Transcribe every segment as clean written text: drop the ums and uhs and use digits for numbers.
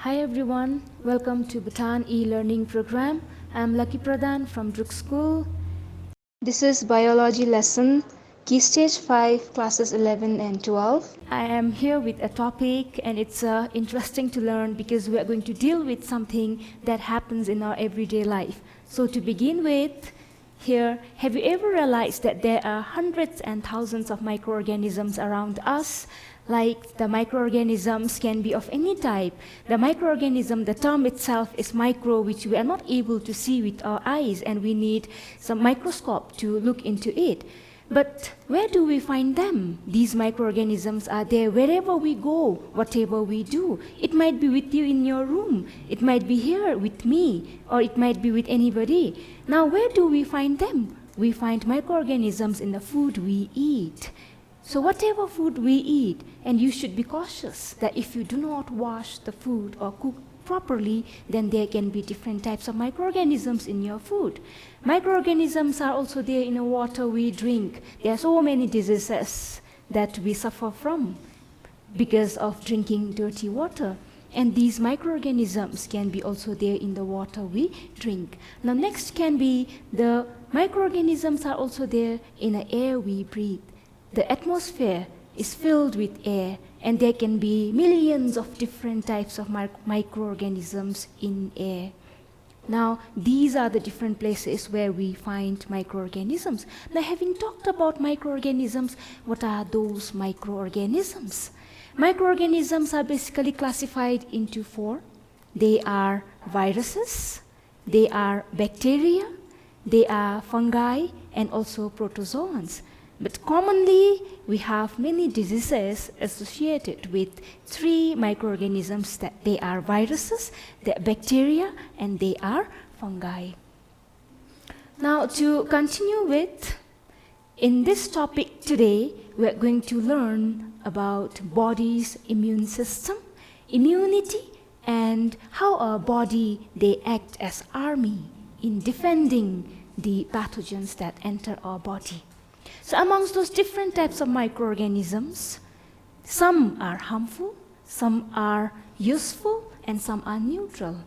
Hi everyone, welcome to Bhutan e-learning program. I'm Lucky Pradhan from Druk School. This is biology lesson, Key Stage 5, classes 11 and 12. I am here with a topic and it's interesting to learn because we are going to deal with something that happens in our everyday life. So to begin with, here, have you ever realized that there are hundreds and thousands of microorganisms around us? Like the microorganisms can be of any type. The microorganism, the term itself is micro, which we are not able to see with our eyes, and we need some microscope to look into it. But where do we find them? These microorganisms are there wherever we go, whatever we do. It might be with you in your room, it might be here with me, or it might be with anybody. Now where do we find them? We find microorganisms in the food we eat. So whatever food we eat, and you should be cautious that if you do not wash the food or cook properly, then there can be different types of microorganisms in your food. Microorganisms are also there in the water we drink. There are so many diseases that we suffer from because of drinking dirty water. And these microorganisms can be also there in the water we drink. Now next can be the microorganisms are also there in the air we breathe. The atmosphere is filled with air, and there can be millions of different types of microorganisms in air. Now, these are the different places where we find microorganisms. Now, having talked about microorganisms, what are those microorganisms? Microorganisms are basically classified into four. They are viruses, they are bacteria, they are fungi, and also protozoans. But commonly, we have many diseases associated with three microorganisms that they are viruses, they are bacteria, and they are fungi. Now, to continue with, in this topic today, we are going to learn about body's immune system, immunity, and how our body, they act as army in defending the pathogens that enter our body. So amongst those different types of microorganisms, some are harmful, some are useful, and some are neutral.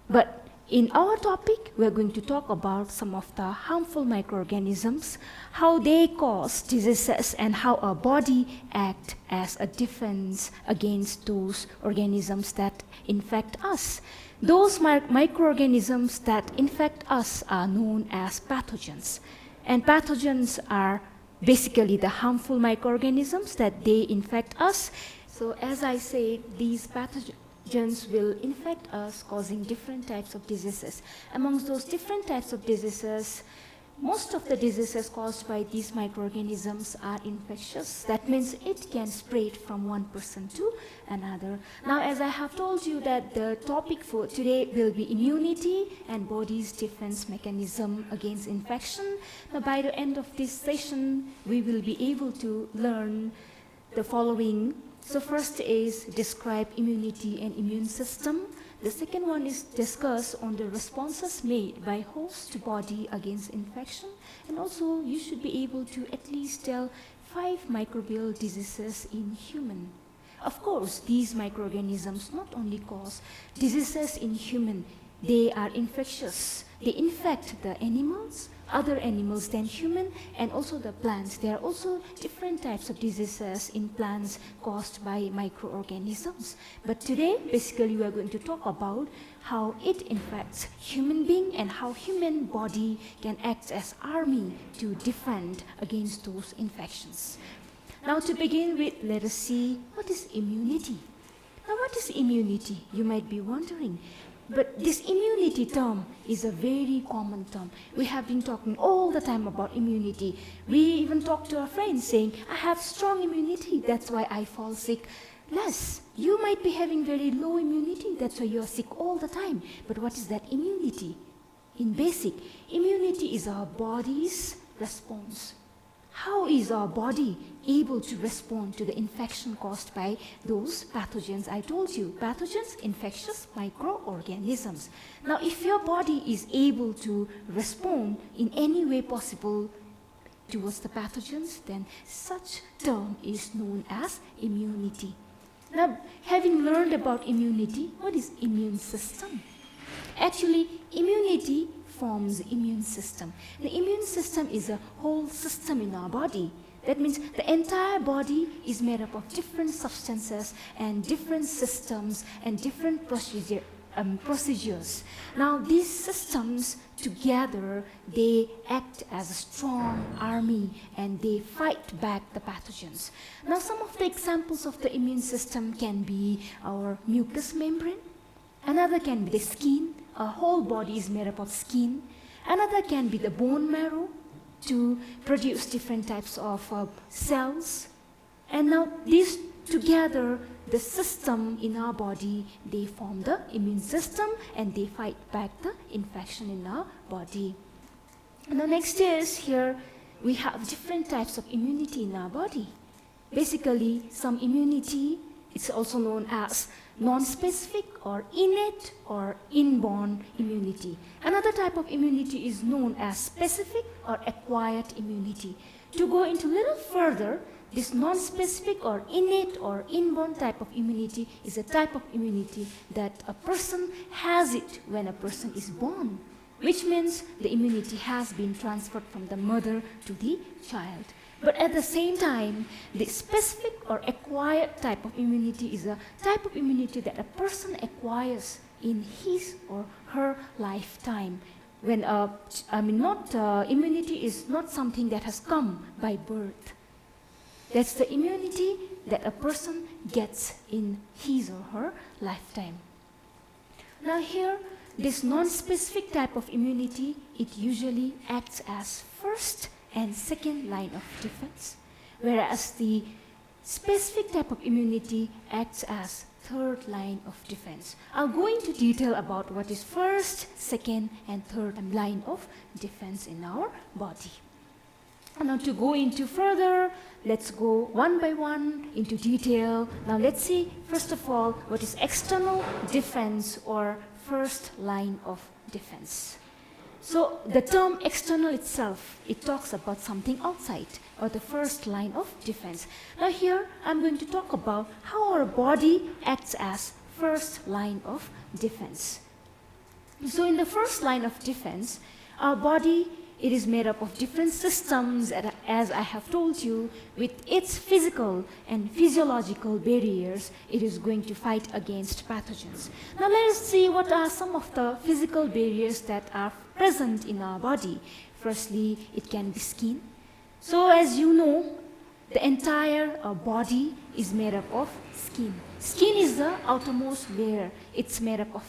But in our topic, we're going to talk about some of the harmful microorganisms, how they cause diseases, and how our body acts as a defense against those organisms that infect us. Those microorganisms that infect us are known as pathogens. And pathogens are basically the harmful microorganisms that they infect us. So as I said, these pathogens will infect us, causing different types of diseases. Amongst those different types of diseases, most of the diseases caused by these microorganisms are infectious. That means it can spread from one person to another. Now, as I have told you that the topic for today will be immunity and body's defense mechanism against infection. Now, by the end of this session, we will be able to learn the following. So first is describe immunity and immune system. The second one is discuss on the responses made by host to body against infection. And also, you should be able to at least tell 5 microbial diseases in human. Of course, these microorganisms not only cause diseases in human, they are infectious. They infect the animals, other animals than human, and also the plants. There are also different types of diseases in plants caused by microorganisms. But today, basically, we are going to talk about how it infects human being and how human body can act as army to defend against those infections. Now, to begin with, let us see what is immunity. Now, what is immunity? You might be wondering. But this immunity term is a very common term. We have been talking all the time about immunity. We even talk to our friends saying, I have strong immunity, that's why I fall sick less. You might be having very low immunity, that's why you're sick all the time. But what is that immunity? In basic, immunity is our body's response. How is our body able to respond to the infection caused by those pathogens I told you? Pathogens, infectious microorganisms. Now, if your body is able to respond in any way possible towards the pathogens, then such term is known as immunity. Now, having learned about immunity, what is immune system? Actually, immunity forms the immune system. The immune system is a whole system in our body. That means the entire body is made up of different substances and different systems and different procedures. Now, these systems together, they act as a strong army and they fight back the pathogens. Now, some of the examples of the immune system can be our mucous membrane. Another can be the skin. Our whole body is made up of skin. Another can be the bone marrow to produce different types of cells. And now these together, the system in our body, they form the immune system and they fight back the infection in our body. And the next is here, we have different types of immunity in our body. Basically, some immunity, it's also known as non-specific or innate or inborn immunity. Another type of immunity is known as specific or acquired immunity. To go into a little further, this non-specific or innate or inborn type of immunity is a type of immunity that a person has it when a person is born, which means the immunity has been transferred from the mother to the child. But at the same time, the specific or acquired type of immunity is a type of immunity that a person acquires in his or her lifetime. When immunity is not something that has come by birth. That's the immunity that a person gets in his or her lifetime. Now here, this non-specific type of immunity, it usually acts as first and second line of defense, whereas the specific type of immunity acts as third line of defense. I'll go into detail about what is first, second, and third line of defense in our body. And now to go into further, let's go one by one into detail. Now let's see, first of all, what is external defense or first line of defense. So the term external itself, it talks about something outside or the first line of defense. Now here I'm going to talk about how our body acts as first line of defense. So in the first line of defense, our body, it is made up of different systems, as I have told you, with its physical and physiological barriers, it is going to fight against pathogens. Now let us see what are some of the physical barriers that are present in our body. Firstly, it can be skin. So as you know, the entire body is made up of skin. Skin is the outermost layer. It's made up of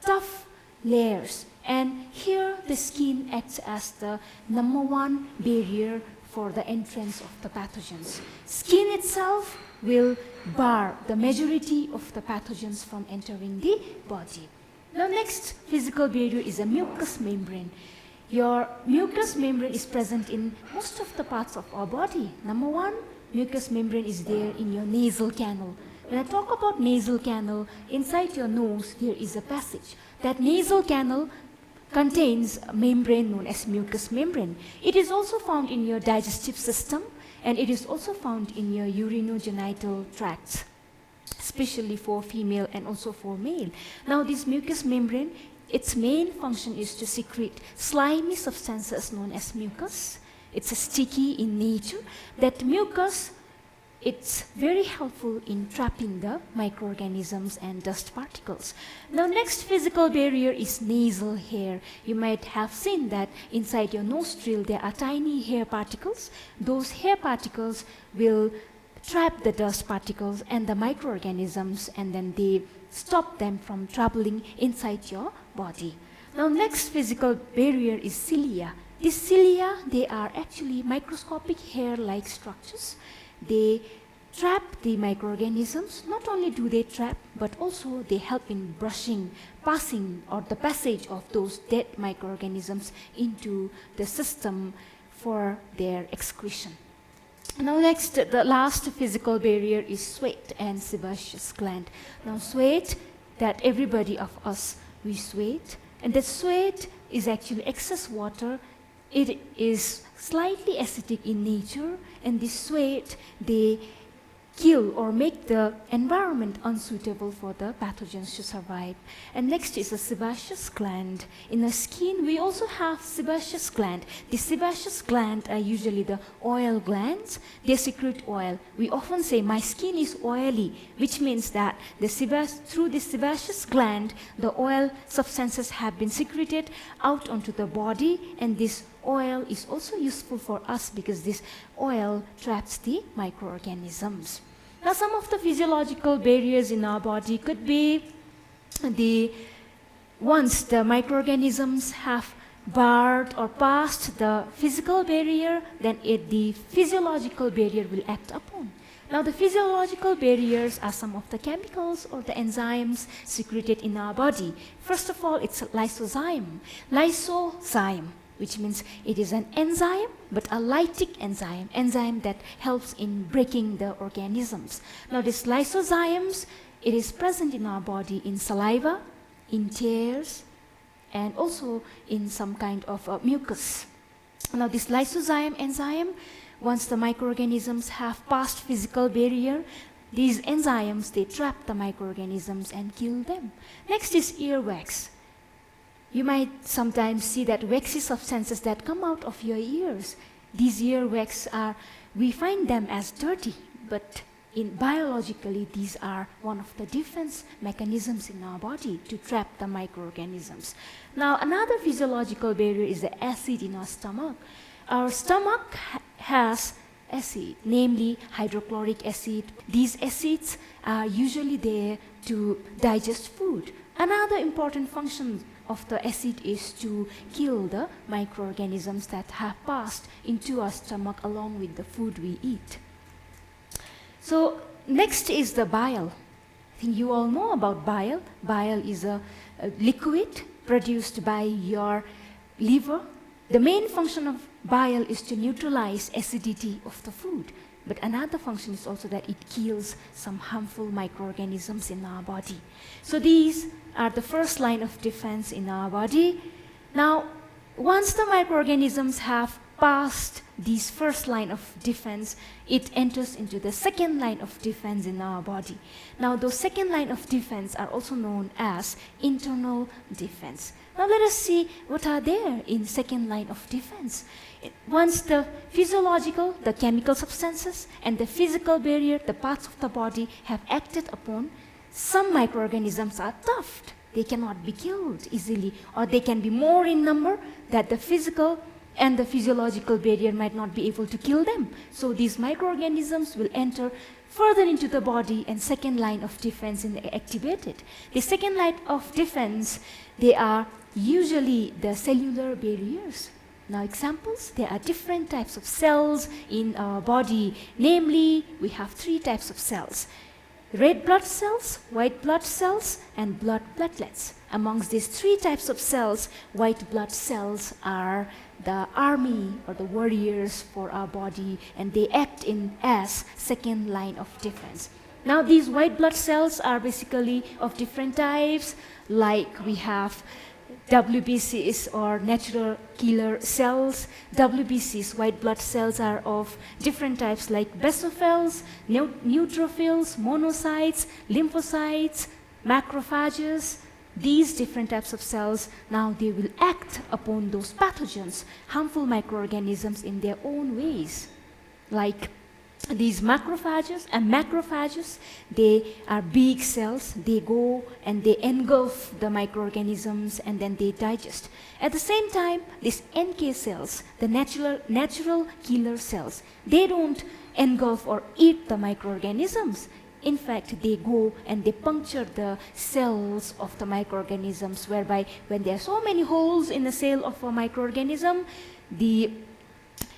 tough layers. And here the skin acts as the number one barrier for the entrance of the pathogens. Skin itself will bar the majority of the pathogens from entering the body. Now next physical barrier is a mucous membrane. Your mucous membrane is present in most of the parts of our body. Number one, mucous membrane is there in your nasal canal. When I talk about nasal canal, inside your nose there is a passage. That nasal canal contains a membrane known as mucous membrane. It is also found in your digestive system and it is also found in your urinogenital tracts, especially for female and also for male. Now this mucous membrane, its main function is to secrete slimy substances known as mucus. It's sticky in nature. That mucus, it's very helpful in trapping the microorganisms and dust particles. Now next physical barrier is nasal hair. You might have seen that inside your nostril there are tiny hair particles. Those hair particles will trap the dust particles and the microorganisms and then they stop them from traveling inside your body. Now next physical barrier is cilia. These cilia, they are actually microscopic hair-like structures. They trap the microorganisms. Not only do they trap, but also they help in passing or the passage of those dead microorganisms into the system for their excretion. Now next, the last physical barrier is sweat and sebaceous gland. Now sweat, that everybody of us, we sweat, and the sweat is actually excess water. It is slightly acidic in nature, and this sweat, they kill or make the environment unsuitable for the pathogens to survive. And next is the sebaceous gland. In the skin, we also have sebaceous gland. The sebaceous gland are usually the oil glands. They secrete oil. We often say, my skin is oily, which means that through the sebaceous gland, the oil substances have been secreted out onto the body, and this oil is also useful for us because this oil traps the microorganisms. Now, some of the physiological barriers in our body could be once the microorganisms have barred or passed the physical barrier, then the physiological barrier will act upon. Now, the physiological barriers are some of the chemicals or the enzymes secreted in our body. First of all, it's lysozyme. Lysozyme, which means it is an enzyme, but a lytic enzyme that helps in breaking the organisms. Now, these lysozymes, it is present in our body in saliva, in tears, and also in some kind of mucus. Now, this lysozyme enzyme, once the microorganisms have passed physical barrier, these enzymes, they trap the microorganisms and kill them. Next is earwax. You might sometimes see that waxy substances that come out of your ears. These earwax we find them as dirty, but biologically, these are one of the defense mechanisms in our body to trap the microorganisms. Now, another physiological barrier is the acid in our stomach. Our stomach has acid, namely hydrochloric acid. These acids are usually there to digest food. Another important function of the acid is to kill the microorganisms that have passed into our stomach along with the food we eat. So next is the bile. I think you all know about bile. Bile is a liquid produced by your liver. The main function of bile is to neutralize acidity of the food. But another function is also that it kills some harmful microorganisms in our body. So these are the first line of defense in our body. Now, once the microorganisms have passed this first line of defense, it enters into the second line of defense in our body. Now, those second line of defense are also known as internal defense. Now, let us see what are there in second line of defense. Once the physiological, the chemical substances, and the physical barrier, the parts of the body, have acted upon, some microorganisms are tough. They cannot be killed easily, or they can be more in number that the physical and the physiological barrier might not be able to kill them. So these microorganisms will enter further into the body, and second line of defense is activated. The second line of defense, they are usually the cellular barriers. Now, examples, there are different types of cells in our body. Namely, we have three types of cells: red blood cells, white blood cells, and blood platelets. Amongst these three types of cells, white blood cells are the army or the warriors for our body, and they act as second line of defense. Now, these white blood cells are basically of different types, like we have WBCs or natural killer cells. WBCs, white blood cells, are of different types like basophils, neutrophils, monocytes, lymphocytes, macrophages. These different types of cells, now they will act upon those pathogens, harmful microorganisms in their own ways. Like these macrophages, they are big cells. They go and they engulf the microorganisms and then they digest. At the same time, these NK cells, the natural killer cells, they don't engulf or eat the microorganisms. In fact, they go and they puncture the cells of the microorganisms, whereby when there are so many holes in the cell of a microorganism, the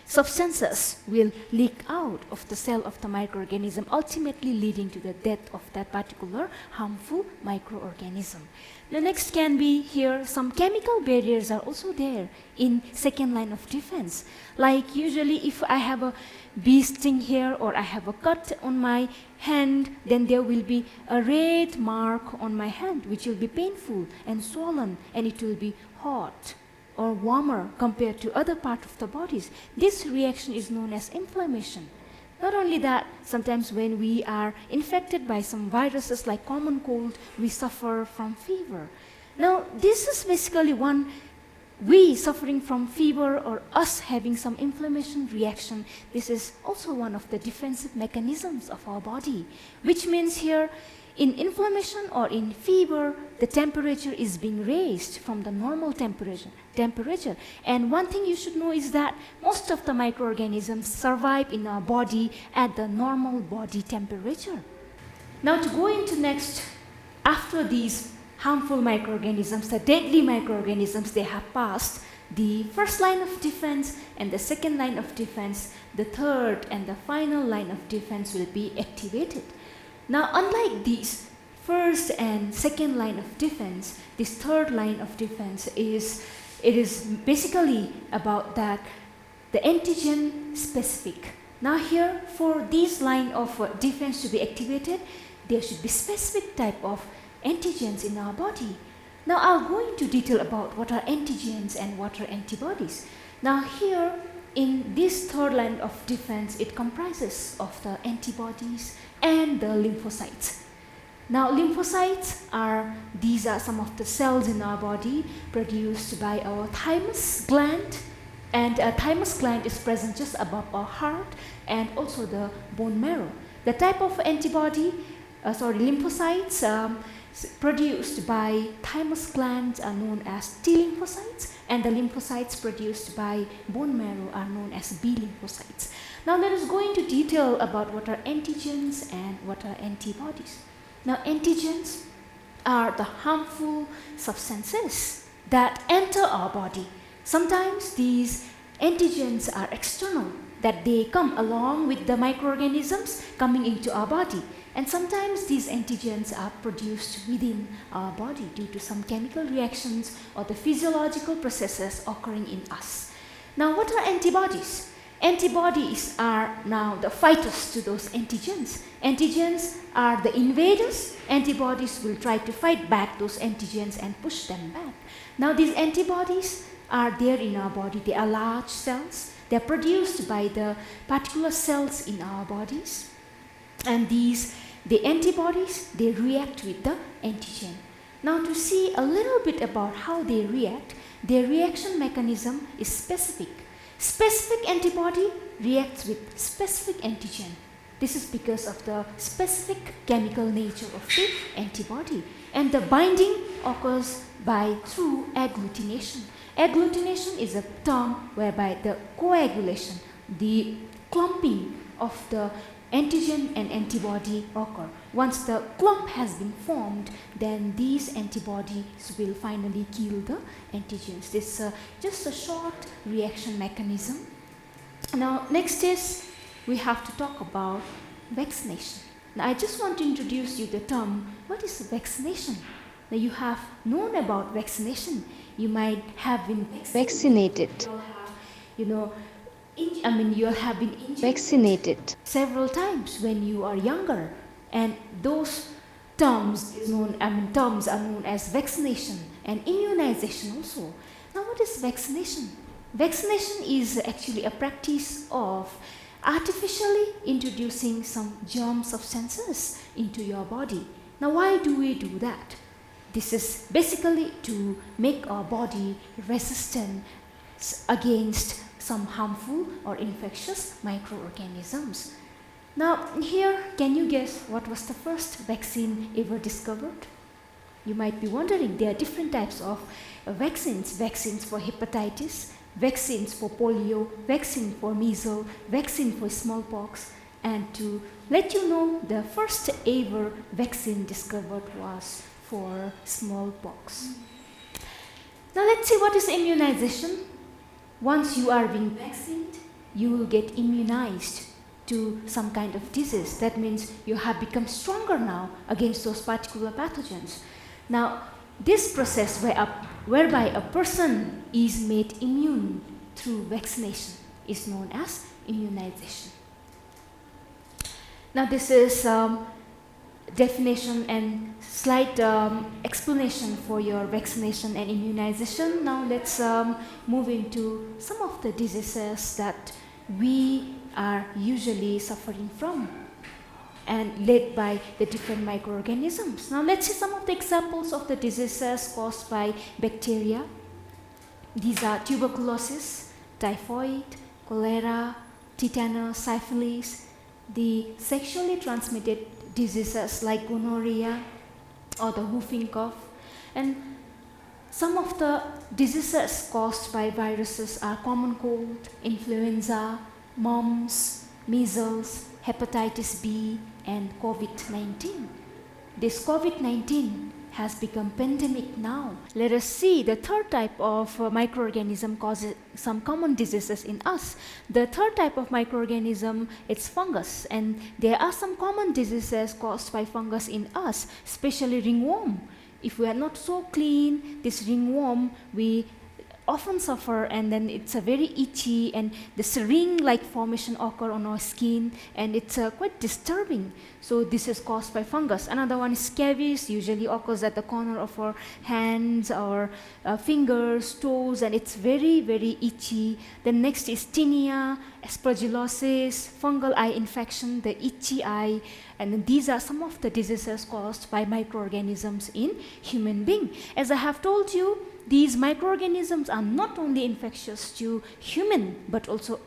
substances will leak out of the cell of the microorganism, ultimately leading to the death of that particular harmful microorganism. The next can be here, some chemical barriers are also there in second line of defense. Like usually if I have a bee sting here or I have a cut on my hand, then there will be a red mark on my hand which will be painful and swollen, and it will be hot or warmer compared to other parts of the bodies. This reaction is known as inflammation. Not only that, sometimes when we are infected by some viruses like common cold, we suffer from fever. Now, this is basically we suffering from fever or us having some inflammation reaction. This is also one of the defensive mechanisms of our body, which means here in inflammation or in fever, the temperature is being raised from the normal temperature. And one thing you should know is that most of the microorganisms survive in our body at the normal body temperature. Now to go into next, after these harmful microorganisms, the deadly microorganisms, they have passed the first line of defense and the second line of defense, the third and the final line of defense will be activated. Now, unlike these first and second line of defense, this third line of defense is basically about that the antigen specific. Now here, for this line of defense to be activated, there should be specific type of antigens in our body. Now I'll go into detail about what are antigens and what are antibodies. Now here, in this third line of defense, it comprises of the antibodies and the lymphocytes. Now lymphocytes these are some of the cells in our body produced by our thymus gland, and a thymus gland is present just above our heart and also the bone marrow. The type of lymphocytes produced by thymus glands are known as T lymphocytes, and the lymphocytes produced by bone marrow are known as B lymphocytes. Now let us go into detail about what are antigens and what are antibodies. Now antigens are the harmful substances that enter our body. Sometimes these antigens are external, that they come along with the microorganisms coming into our body. And sometimes these antigens are produced within our body due to some chemical reactions or the physiological processes occurring in us. Now, what are antibodies? Antibodies are now the fighters to those antigens. Antigens are the invaders. Antibodies will try to fight back those antigens and push them back. Now, these antibodies are there in our body. They are large cells. They are produced by the particular cells in our bodies. And the antibodies, they react with the antigen. Now to see a little bit about how they react, their reaction mechanism is specific. Specific antibody reacts with specific antigen. This is because of the specific chemical nature of the antibody. And the binding occurs through agglutination. Agglutination is a term whereby the coagulation, the clumping of the antigen and antibody occur. Once the clump has been formed, then these antibodies will finally kill the antigens. This is just a short reaction mechanism. Now, next is we have to talk about vaccination. Now, I just want to introduce you the term, what is vaccination? Now, you have known about vaccination. You might have been Vaccinated. You have been Vaccinated. several times when you are younger, and those terms are known as vaccination and immunization also. Now, what is vaccination? Vaccination is actually a practice of artificially introducing some germ substances into your body. Now, why do we do that? This is basically to make our body resistant against some harmful or infectious microorganisms. Now here, can you guess what was the first vaccine ever discovered? You might be wondering, there are different types of vaccines. Vaccines for hepatitis, vaccines for polio, vaccine for measles, vaccine for smallpox. And to let you know, the first ever vaccine discovered was for smallpox. Now let's see what is immunization. Once you are being vaccinated, you will get immunized to some kind of disease. That means you have become stronger now against those particular pathogens. Now, this process whereby a person is made immune through vaccination is known as immunization. Now, this is definition and slight explanation for your vaccination and immunization. Now let's move into some of the diseases that we are usually suffering from, and led by the different microorganisms. Now let's see some of the examples of the diseases caused by bacteria. These are tuberculosis, typhoid, cholera, tetanus, syphilis, the sexually transmitted diseases like gonorrhea or the whooping cough, and some of the diseases caused by viruses are common cold, influenza, mumps, measles, hepatitis B, and COVID-19. This COVID-19 has become pandemic now. Let us see the third type of microorganism causes some common diseases in us. The third type of microorganism is fungus, and there are some common diseases caused by fungus in us, especially ringworm. If we are not so clean, this ringworm, we often suffer, and then it's a very itchy, and this ring-like formation occur on our skin, and it's quite disturbing. So this is caused by fungus. Another one is scabies, usually occurs at the corner of our hands or fingers, toes, and it's very, very itchy. Then next is tinea, aspergillosis, fungal eye infection, the itchy eye, and these are some of the diseases caused by microorganisms in human being. As I have told you, these microorganisms are not only infectious to human, but also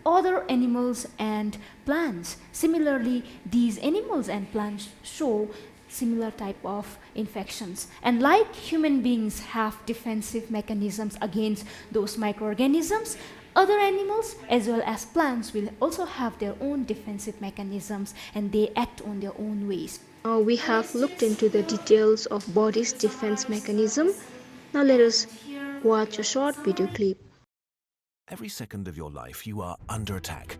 other animals and plants. Similarly, these animals and plants show similar type of infections. And like human beings have defensive mechanisms against those microorganisms, other animals as well as plants will also have their own defensive mechanisms, and they act on their own ways. We have looked into the details of body's defense mechanism. Now let us watch a short video clip. Every second of your life, you are under attack.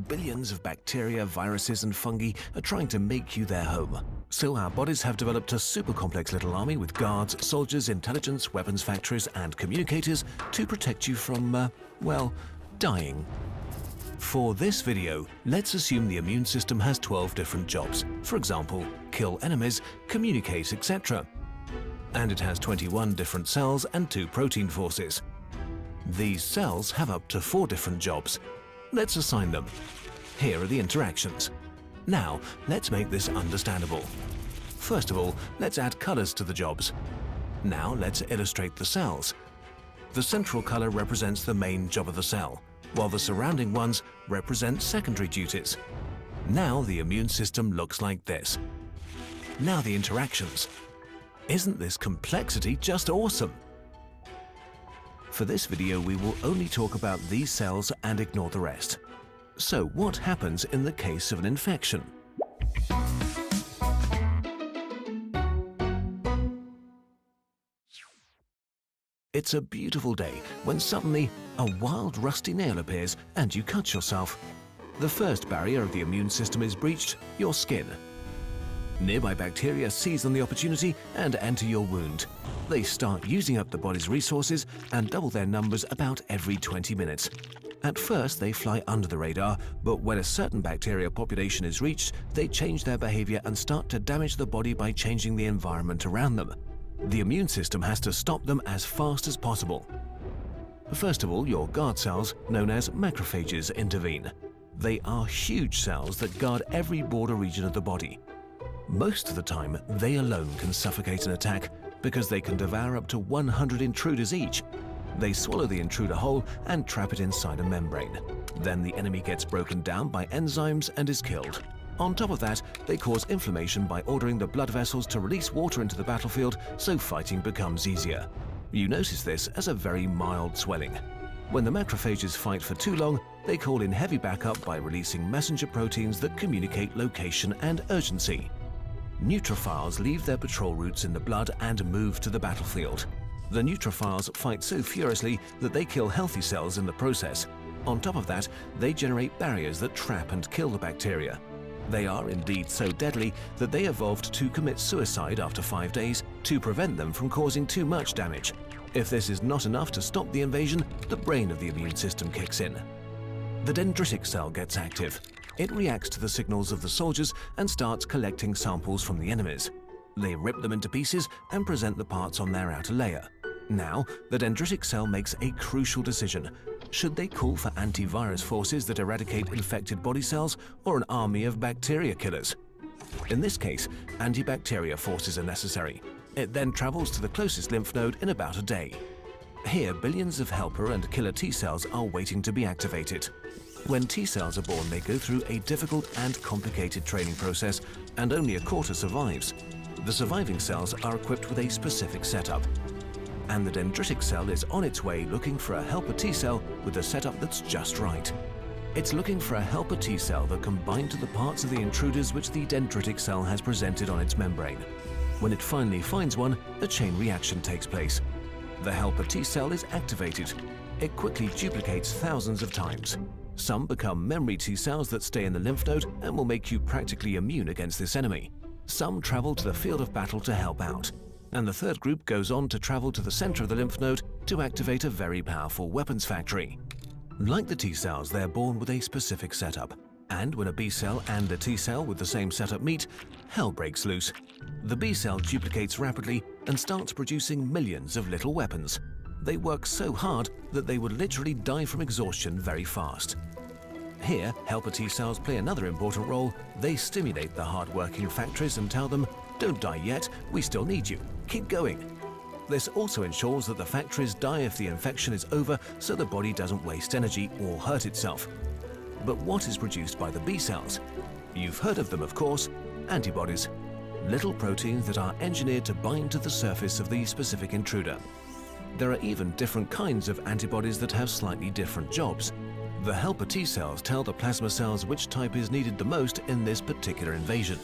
Billions of bacteria, viruses, and fungi are trying to make you their home. So our bodies have developed a super complex little army with guards, soldiers, intelligence, weapons factories, and communicators to protect you from, well, dying. For this video, let's assume the immune system has 12 different jobs. For example, kill enemies, communicate, etc. And it has 21 different cells and 2 protein forces. These cells have up to 4 different jobs. Let's assign them. Here are the interactions. Now, let's make this understandable. First of all, let's add colors to the jobs. Now, let's illustrate the cells. The central color represents the main job of the cell, while the surrounding ones represent secondary duties. Now, the immune system looks like this. Now, the interactions. Isn't this complexity just awesome? For this video, we will only talk about these cells and ignore the rest. So, what happens in the case of an infection? It's a beautiful day when suddenly a wild rusty nail appears and you cut yourself. The first barrier of the immune system is breached, your skin. Nearby bacteria seize on the opportunity and enter your wound. They start using up the body's resources and double their numbers about every 20 minutes. At first, they fly under the radar, but when a certain bacteria population is reached, they change their behavior and start to damage the body by changing the environment around them. The immune system has to stop them as fast as possible. First of all, your guard cells, known as macrophages, intervene. They are huge cells that guard every border region of the body. Most of the time, they alone can suffocate an attack because they can devour up to 100 intruders each. They swallow the intruder whole and trap it inside a membrane. Then the enemy gets broken down by enzymes and is killed. On top of that, they cause inflammation by ordering the blood vessels to release water into the battlefield, so fighting becomes easier. You notice this as a very mild swelling. When the macrophages fight for too long, they call in heavy backup by releasing messenger proteins that communicate location and urgency. Neutrophils leave their patrol routes in the blood and move to the battlefield. The neutrophils fight so furiously that they kill healthy cells in the process. On top of that, they generate barriers that trap and kill the bacteria. They are indeed so deadly that they evolved to commit suicide after 5 days to prevent them from causing too much damage. If this is not enough to stop the invasion, the brain of the immune system kicks in. The dendritic cell gets active. It reacts to the signals of the soldiers and starts collecting samples from the enemies. They rip them into pieces and present the parts on their outer layer. Now, the dendritic cell makes a crucial decision. Should they call for antivirus forces that eradicate infected body cells or an army of bacteria killers? In this case, antibacteria forces are necessary. It then travels to the closest lymph node in about a day. Here, billions of helper and killer T cells are waiting to be activated. When T cells are born, they go through a difficult and complicated training process, and only a quarter survives. The surviving cells are equipped with a specific setup. And the dendritic cell is on its way looking for a helper T cell with a setup that's just right. It's looking for a helper T cell that can bind to the parts of the intruders which the dendritic cell has presented on its membrane. When it finally finds one, a chain reaction takes place. The helper T cell is activated. It quickly duplicates thousands of times. Some become memory T cells that stay in the lymph node and will make you practically immune against this enemy. Some travel to the field of battle to help out. And the third group goes on to travel to the center of the lymph node to activate a very powerful weapons factory. Like the T cells, they're born with a specific setup. And when a B cell and a T cell with the same setup meet, hell breaks loose. The B cell duplicates rapidly and starts producing millions of little weapons. They work so hard that they would literally die from exhaustion very fast. Here, helper T cells play another important role. They stimulate the hard-working factories and tell them, "Don't die yet, we still need you. Keep going." This also ensures that the factories die if the infection is over, so the body doesn't waste energy or hurt itself. But what is produced by the B cells? You've heard of them, of course, antibodies. Little proteins that are engineered to bind to the surface of the specific intruder. There are even different kinds of antibodies that have slightly different jobs. The helper T cells tell the plasma cells which type is needed the most in this particular invasion.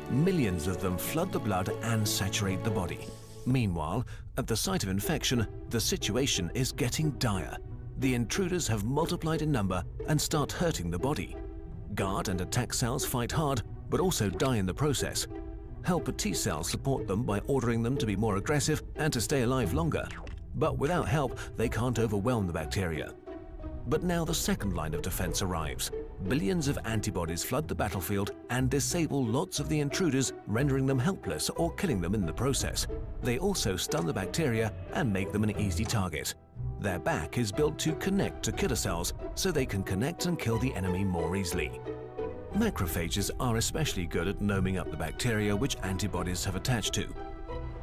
Millions of them flood the blood and saturate the body. Meanwhile, at the site of infection, the situation is getting dire. The intruders have multiplied in number and start hurting the body. Guard and attack cells fight hard, but also die in the process. Helper T cells support them by ordering them to be more aggressive and to stay alive longer. But without help, they can't overwhelm the bacteria. But now the second line of defense arrives. Billions of antibodies flood the battlefield and disable lots of the intruders, rendering them helpless or killing them in the process. They also stun the bacteria and make them an easy target. Their back is built to connect to killer cells, so they can connect and kill the enemy more easily. Macrophages are especially good at gnoming up the bacteria which antibodies have attached to.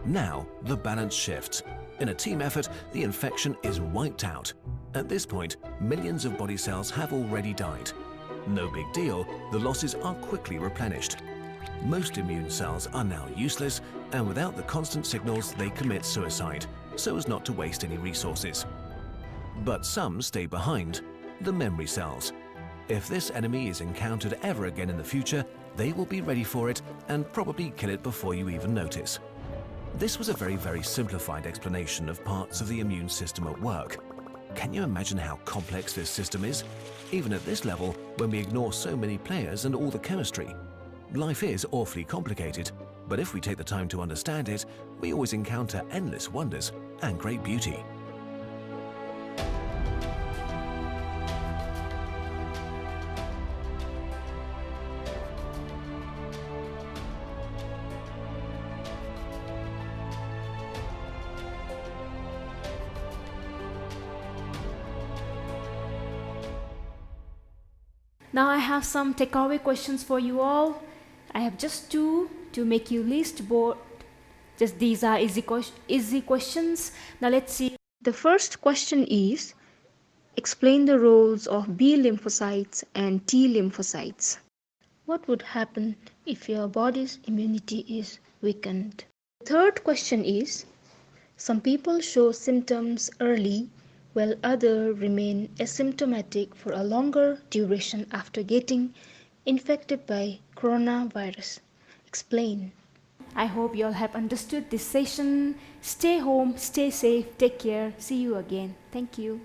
Now, the balance shifts. In a team effort, the infection is wiped out. At this point, millions of body cells have already died. No big deal, the losses are quickly replenished. Most immune cells are now useless, and without the constant signals, they commit suicide, so as not to waste any resources. But some stay behind, the memory cells. If this enemy is encountered ever again in the future, they will be ready for it and probably kill it before you even notice. This was a very simplified explanation of parts of the immune system at work. Can you imagine how complex this system is? Even at this level, when we ignore so many players and all the chemistry. Life is awfully complicated, but if we take the time to understand it, we always encounter endless wonders and great beauty. Now I have some takeaway questions for you all. I have just two to make you least bored. Just these are easy questions. Now let's see. The first question is, explain the roles of B lymphocytes and T lymphocytes. What would happen if your body's immunity is weakened? The third question is, some people show symptoms early while others remain asymptomatic for a longer duration after getting infected by coronavirus. Explain. I hope you all have understood this session. Stay home, stay safe, take care. See you again. Thank you.